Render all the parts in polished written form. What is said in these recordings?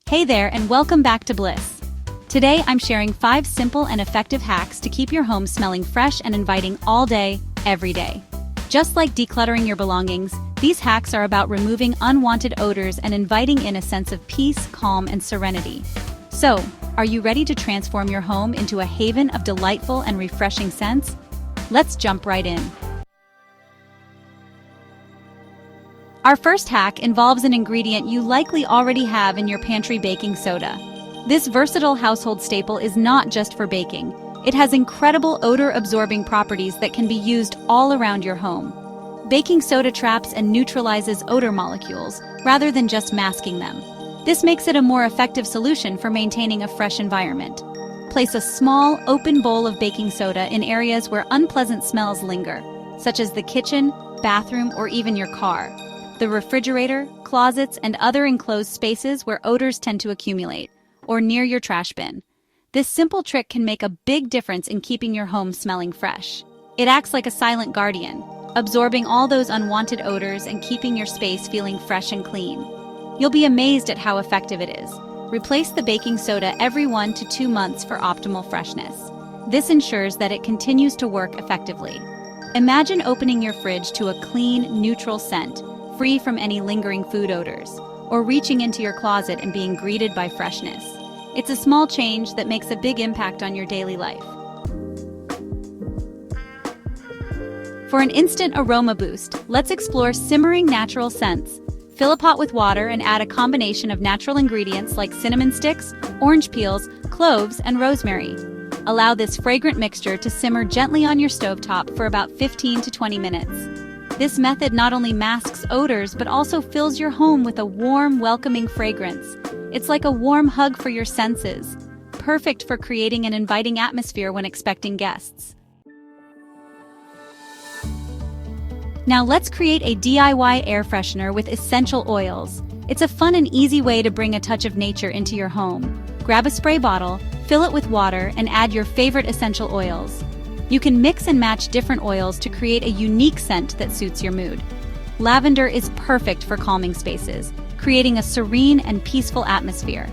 Hey there and welcome back to Bliss. Today I'm sharing 5 simple and effective hacks to keep your home smelling fresh and inviting all day, every day. Just like decluttering your belongings, these hacks are about removing unwanted odors and inviting in a sense of peace, calm, and serenity. So, are you ready to transform your home into a haven of delightful and refreshing scents? Let's jump right in. Our first hack involves an ingredient you likely already have in your pantry: baking soda. This versatile household staple is not just for baking. It has incredible odor-absorbing properties that can be used all around your home. Baking soda traps and neutralizes odor molecules, rather than just masking them. This makes it a more effective solution for maintaining a fresh environment. Place a small, open bowl of baking soda in areas where unpleasant smells linger, such as the kitchen, bathroom, or even your car. The refrigerator, closets, and other enclosed spaces where odors tend to accumulate, or near your trash bin. This simple trick can make a big difference in keeping your home smelling fresh. It acts like a silent guardian, absorbing all those unwanted odors and keeping your space feeling fresh and clean. You'll be amazed at how effective it is. Replace the baking soda every 1 to 2 months for optimal freshness. This ensures that it continues to work effectively. Imagine opening your fridge to a clean, neutral scent, free from any lingering food odors, or reaching into your closet and being greeted by freshness. It's a small change that makes a big impact on your daily life. For an instant aroma boost, let's explore simmering natural scents. Fill a pot with water and add a combination of natural ingredients like cinnamon sticks, orange peels, cloves, and rosemary. Allow this fragrant mixture to simmer gently on your stovetop for about 15 to 20 minutes. This method not only masks odors but also fills your home with a warm, welcoming fragrance. It's like a warm hug for your senses, perfect for creating an inviting atmosphere when expecting guests. Now let's create a DIY air freshener with essential oils. It's a fun and easy way to bring a touch of nature into your home. Grab a spray bottle, fill it with water, and add your favorite essential oils. You can mix and match different oils to create a unique scent that suits your mood. Lavender is perfect for calming spaces, creating a serene and peaceful atmosphere,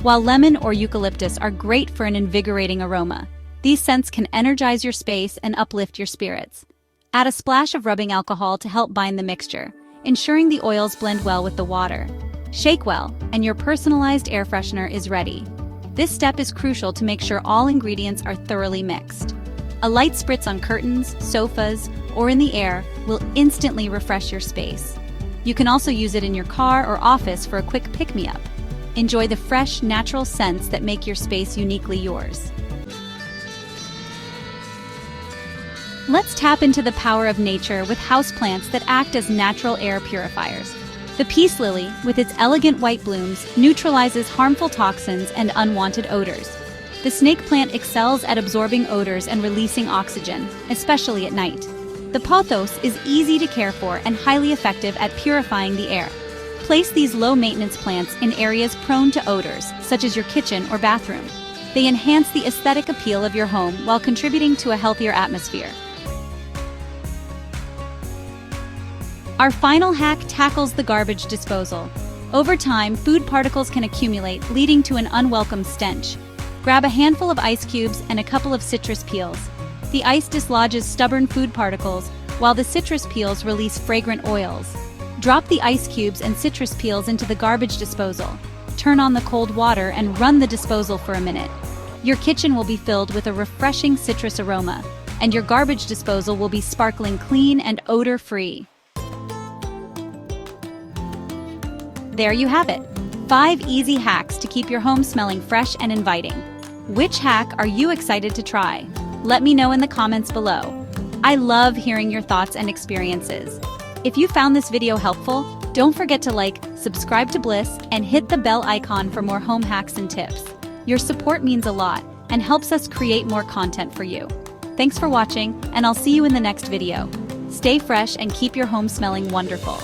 while lemon or eucalyptus are great for an invigorating aroma. These scents can energize your space and uplift your spirits. Add a splash of rubbing alcohol to help bind the mixture, ensuring the oils blend well with the water. Shake well, and your personalized air freshener is ready. This step is crucial to make sure all ingredients are thoroughly mixed. A light spritz on curtains, sofas, or in the air will instantly refresh your space. You can also use it in your car or office for a quick pick-me-up. Enjoy the fresh, natural scents that make your space uniquely yours. Let's tap into the power of nature with houseplants that act as natural air purifiers. The peace lily, with its elegant white blooms, neutralizes harmful toxins and unwanted odors. The snake plant excels at absorbing odors and releasing oxygen, especially at night. The pothos is easy to care for and highly effective at purifying the air. Place these low-maintenance plants in areas prone to odors, such as your kitchen or bathroom. They enhance the aesthetic appeal of your home while contributing to a healthier atmosphere. Our final hack tackles the garbage disposal. Over time, food particles can accumulate, leading to an unwelcome stench. Grab a handful of ice cubes and a couple of citrus peels. The ice dislodges stubborn food particles, while the citrus peels release fragrant oils. Drop the ice cubes and citrus peels into the garbage disposal. Turn on the cold water and run the disposal for a minute. Your kitchen will be filled with a refreshing citrus aroma, and your garbage disposal will be sparkling clean and odor-free. There you have it. 5 easy hacks to keep your home smelling fresh and inviting. Which hack are you excited to try? Let me know in the comments below. I love hearing your thoughts and experiences. If you found this video helpful, don't forget to like, subscribe to Bliss, and hit the bell icon for more home hacks and tips. Your support means a lot and helps us create more content for you. Thanks for watching, and I'll see you in the next video. Stay fresh and keep your home smelling wonderful.